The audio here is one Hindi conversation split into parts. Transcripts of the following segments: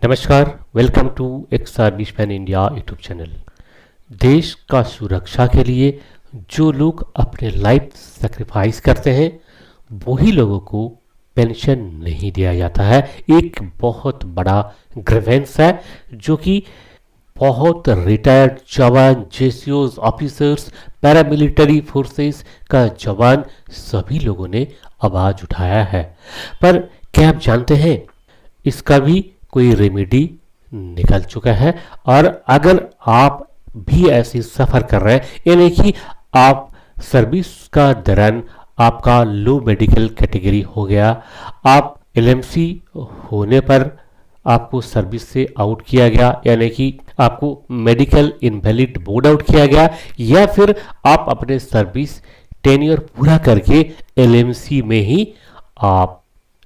नमस्कार, welcome to ex serviceman India YouTube channel. देश का सुरक्षा के लिए जो लोग अपने लाइफ सेक्रीफाइस करते हैं वही लोगों को पेंशन नहीं दिया जाता है। एक बहुत बड़ा ग्रीवेंस है जो कि बहुत रिटायर्ड जवान, जेसीओज, ऑफिसर्स, पैरामिलिट्री फोर्सेस का जवान सभी लोगों ने आवाज उठाया है। पर क्या आप जानते हैं इसका भी कोई रेमेडी निकल चुका है। और अगर आप भी ऐसे सफ़र कर रहे हैं, यानी कि आप सर्विस का दौरान आपका लो मेडिकल कैटेगरी हो गया, आप एलएमसी होने पर आपको सर्विस से आउट किया गया, यानी कि आपको मेडिकल इनवैलिड बोर्ड आउट किया गया, या फिर आप अपने सर्विस टेन्योर पूरा करके एलएमसी में ही आप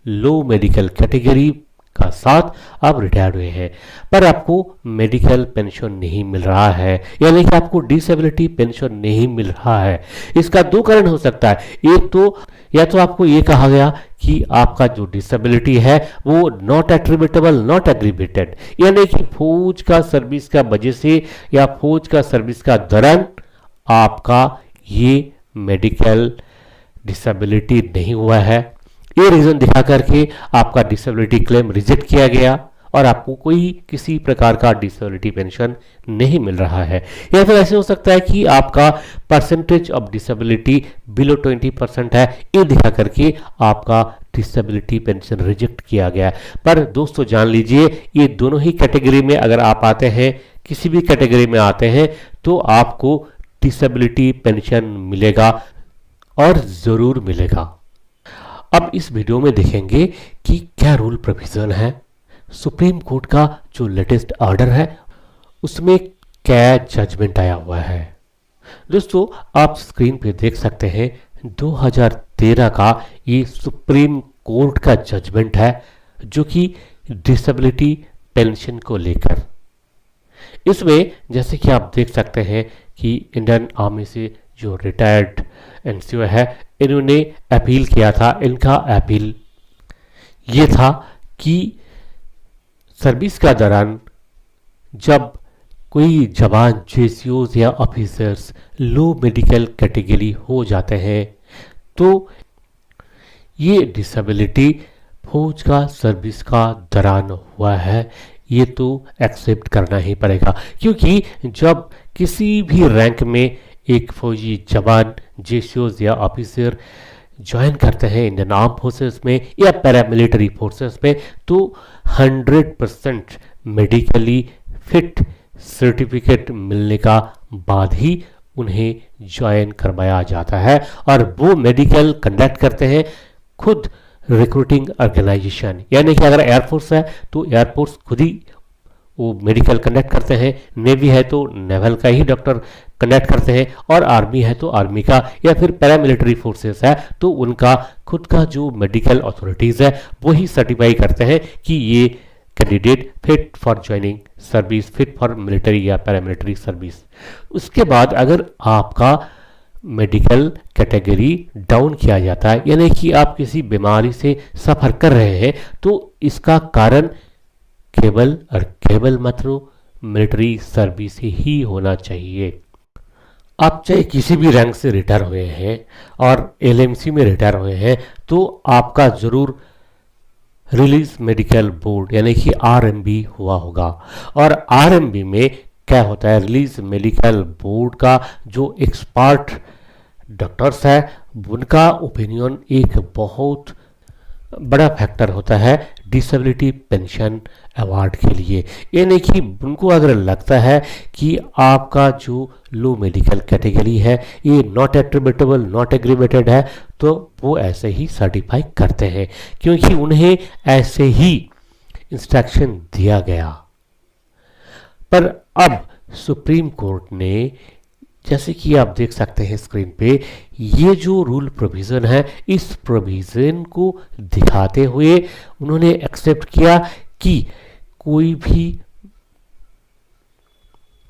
लो मेडिकल कैटेगरी का साथ आप रिटायर्ड हुए हैं, पर आपको मेडिकल पेंशन नहीं मिल रहा है, यानी कि आपको डिसेबिलिटी पेंशन नहीं मिल रहा है। इसका दो कारण हो सकता है। एक तो या तो आपको ये कहा गया कि आपका जो डिसेबिलिटी है वो नॉट एट्रीब्यूटेबल, नॉट एग्रीवेटेड, यानी कि फौज का सर्विस का वजह से या फौज का सर्विस का दौरान आपका ये मेडिकल डिसेबिलिटी नहीं हुआ है। ये रीजन दिखा करके आपका डिसेबिलिटी क्लेम रिजेक्ट किया गया और आपको कोई किसी प्रकार का डिसेबिलिटी पेंशन नहीं मिल रहा है। या फिर ऐसे हो सकता है कि आपका परसेंटेज ऑफ डिसेबिलिटी बिलो 20% है, ये दिखा करके आपका डिसेबिलिटी पेंशन रिजेक्ट किया गया। पर दोस्तों जान लीजिए, ये दोनों ही कैटेगरी में अगर आप आते हैं, किसी भी कैटेगरी में आते हैं, तो आपको डिसेबिलिटी पेंशन मिलेगा और ज़रूर मिलेगा। अब इस वीडियो में देखेंगे कि क्या रूल प्रोविजन है, सुप्रीम कोर्ट का जो लेटेस्ट ऑर्डर है उसमें क्या जजमेंट आया हुआ है। दोस्तों आप स्क्रीन पे देख सकते हैं 2013 का ये सुप्रीम कोर्ट का जजमेंट है जो कि डिसेबिलिटी पेंशन को लेकर। इसमें जैसे कि आप देख सकते हैं कि इंडियन आर्मी से जो रिटायर्ड एनसीओ है, इन्होंने अपील किया था। इनका अपील ये था कि सर्विस का दौरान जब कोई जवान, जेसीओज या ऑफिसर्स लो मेडिकल कैटेगरी हो जाते हैं तो ये डिसेबिलिटी फौज का सर्विस का दौरान हुआ है, ये तो एक्सेप्ट करना ही पड़ेगा। क्योंकि जब किसी भी रैंक में एक फौजी जवान, जेसीओज या ऑफिसर ज्वाइन करते हैं इंडियन आर्म फोर्सेस में या पैरामिलिट्री फोर्सेस में, तो 100% मेडिकली फिट सर्टिफिकेट मिलने का बाद ही उन्हें ज्वाइन करवाया जाता है। और वो मेडिकल कंडक्ट करते हैं खुद रिक्रूटिंग ऑर्गेनाइजेशन, यानी कि अगर एयरफोर्स है तो एयरफोर्स खुद ही वो मेडिकल कंडक्ट करते हैं, नेवी है तो नेवल का ही डॉक्टर कंडक्ट करते हैं, और आर्मी है तो आर्मी का, या फिर पैरामिलिट्री फोर्सेस है तो उनका खुद का जो मेडिकल अथॉरिटीज़ है वही सर्टिफाई करते हैं कि ये candidate fit for joining service, fit for military या पैरामिलिट्री सर्विस। उसके बाद अगर आपका मेडिकल कैटेगरी डाउन किया जाता है, यानी कि आप किसी बीमारी से सफ़र कर रहे हैं, तो इसका कारण केवल और केवल मात्र मिलिट्री सर्विस ही होना चाहिए। आप चाहे किसी भी रैंक से रिटायर हुए हैं और एलएमसी में रिटायर हुए हैं तो आपका ज़रूर रिलीज मेडिकल बोर्ड यानी कि आरएमबी हुआ होगा। और आरएमबी में क्या होता है, रिलीज मेडिकल बोर्ड का जो एक्सपर्ट डॉक्टर्स है उनका ओपिनियन एक बहुत बड़ा फैक्टर होता है डिसेबिलिटी पेंशन अवार्ड के लिए। यानी कि उनको अगर लगता है कि आपका जो लो मेडिकल कैटेगरी है ये नॉट एट्रीब्यूटेबल, नॉट एग्रीवेटेड है, तो वो ऐसे ही सर्टिफाई करते हैं, क्योंकि उन्हें ऐसे ही इंस्ट्रक्शन दिया गया। पर अब सुप्रीम कोर्ट ने, जैसे कि आप देख सकते हैं स्क्रीन पे, ये जो रूल प्रोविज़न है इस प्रोविज़न को दिखाते हुए उन्होंने एक्सेप्ट किया कि कोई भी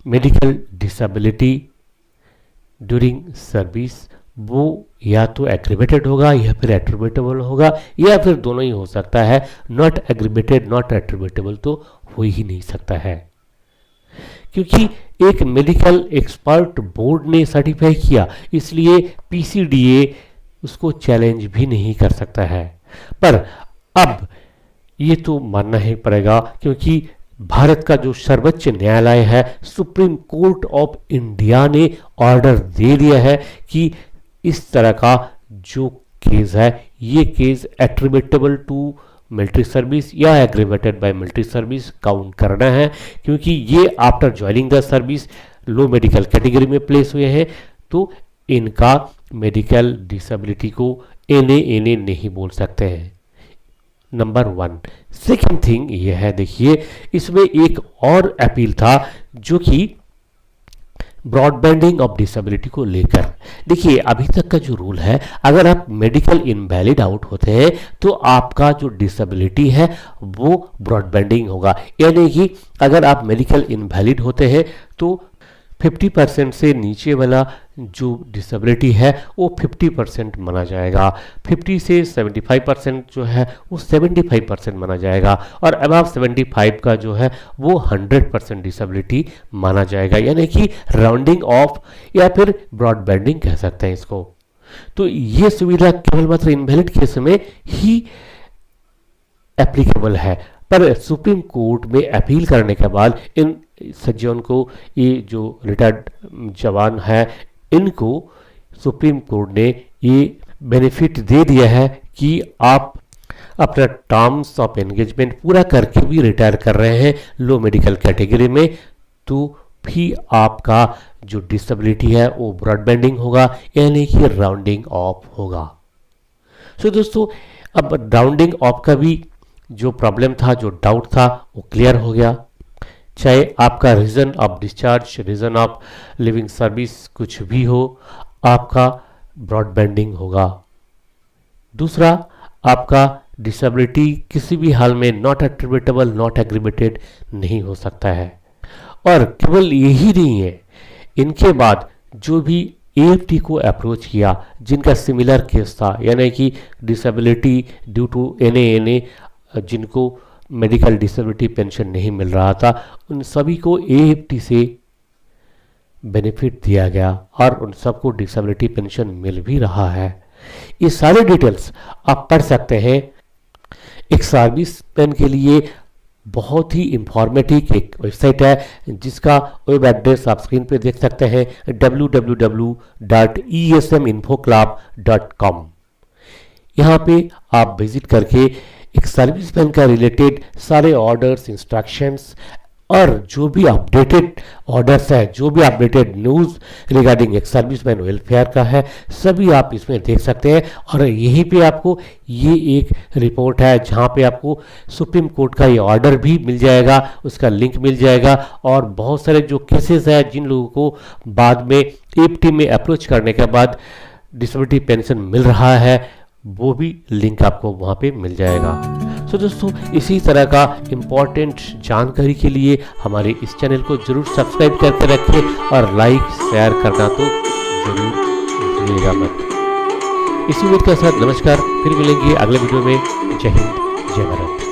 मेडिकल डिसेबिलिटी ड्यूरिंग सर्विस वो या तो एग्रीवेटेड होगा या फिर एट्रीब्यूटेबल होगा या फिर दोनों ही हो सकता है। नॉट एग्रीवेटेड नॉट एट्रीब्यूटेबल तो हो ही नहीं सकता है, क्योंकि एक मेडिकल एक्सपर्ट बोर्ड ने सर्टिफाई किया, इसलिए पीसीडीए उसको चैलेंज भी नहीं कर सकता है। पर अब ये तो मानना ही पड़ेगा, क्योंकि भारत का जो सर्वोच्च न्यायालय है, सुप्रीम कोर्ट ऑफ इंडिया ने ऑर्डर दे दिया है कि इस तरह का जो केस है, ये case attributable to military service या aggravated by military service count करना है, क्योंकि ये after joining the service low medical category में प्लेस हुए हैं, तो इनका मेडिकल डिसेबिलिटी को एने नहीं बोल सकते हैं। नंबर 1। सेकेंड थिंग ये है, देखिए इसमें एक और अपील था जो कि ब्रॉडबैंडिंग ऑफ डिसेबिलिटी को लेकर। देखिए अभी तक का जो रूल है, अगर आप मेडिकल इनवैलिड आउट होते हैं तो आपका जो डिसेबिलिटी है वो ब्रॉडबैंडिंग होगा, यानी कि अगर आप मेडिकल इनवैलिड होते हैं तो 50% से नीचे वाला जो डिसेबिलिटी है वो 50% माना जाएगा, 50 से 75% जो है वो 75% माना जाएगा, और अबव 75 का जो है वो 100% डिसेबिलिटी माना जाएगा, यानी कि राउंडिंग ऑफ या फिर ब्रॉड बैंडिंग कह सकते हैं इसको। तो ये सुविधा केवल मात्र इनवैलिड केस में ही एप्लीकेबल है। पर सुप्रीम कोर्ट में अपील करने के बाद इन सज्जन को, ये जो रिटायर्ड जवान है, इनको सुप्रीम कोर्ट ने ये बेनिफिट दे दिया है कि आप अपना टर्म्स ऑफ एंगेजमेंट पूरा करके भी रिटायर कर रहे हैं लो मेडिकल कैटेगरी में, तो भी आपका जो डिसेबिलिटी है वो ब्रॉडबैंडिंग होगा, यानी कि राउंडिंग ऑफ होगा। सो दोस्तों, अब राउंडिंग ऑफ का भी जो प्रॉब्लम था, जो डाउट था, वो क्लियर हो गया। चाहे आपका reason of discharge, reason of living service कुछ भी हो, आपका ब्रॉडबैंडिंग होगा। दूसरा, आपका डिसेबिलिटी किसी भी हाल में नॉट एट्रीब्यूटेबल नॉट एग्रीवेटेड नहीं हो सकता है। और केवल यही नहीं है, इनके बाद जो भी एएफटी को अप्रोच किया, जिनका सिमिलर केस था, यानी कि डिसेबिलिटी ड्यू टू एनए, जिनको मेडिकल डिसेबिलिटी पेंशन नहीं मिल रहा था, उन सभी को एएफटी से बेनिफिट दिया गया और उन सबको डिसेबिलिटी पेंशन मिल भी रहा है। ये सारे डिटेल्स आप पढ़ सकते हैं। एक सर्विस मैन के लिए बहुत ही इंफॉर्मेटिव एक वेबसाइट है, जिसका वेब एड्रेस आप स्क्रीन पे देख सकते हैं, www.esminfoclub.com। यहाँ पे आप विजिट करके एक सर्विसमैन का रिलेटेड सारे ऑर्डर्स, इंस्ट्रक्शंस और जो भी अपडेटेड ऑर्डर्स है, जो भी अपडेटेड न्यूज़ रिगार्डिंग एक सर्विसमैन वेलफेयर का है, सभी आप इसमें देख सकते हैं। और यहीं पे आपको ये एक रिपोर्ट है जहाँ पे आपको सुप्रीम कोर्ट का ये ऑर्डर भी मिल जाएगा, उसका लिंक मिल जाएगा, और बहुत सारे जो केसेस हैं जिन लोगों को बाद में एएफटी में अप्रोच करने के बाद डिसेबिलिटी पेंशन मिल रहा है, वो भी लिंक आपको वहाँ पे मिल जाएगा। सो दोस्तों, इसी तरह का इम्पोर्टेंट जानकारी के लिए हमारे इस चैनल को जरूर सब्सक्राइब करके रखें और लाइक शेयर करना तो जरूर भूलिएगा मत। इसी उम्मीद के साथ नमस्कार, फिर मिलेंगे अगले वीडियो में। जय हिंद, जय भारत।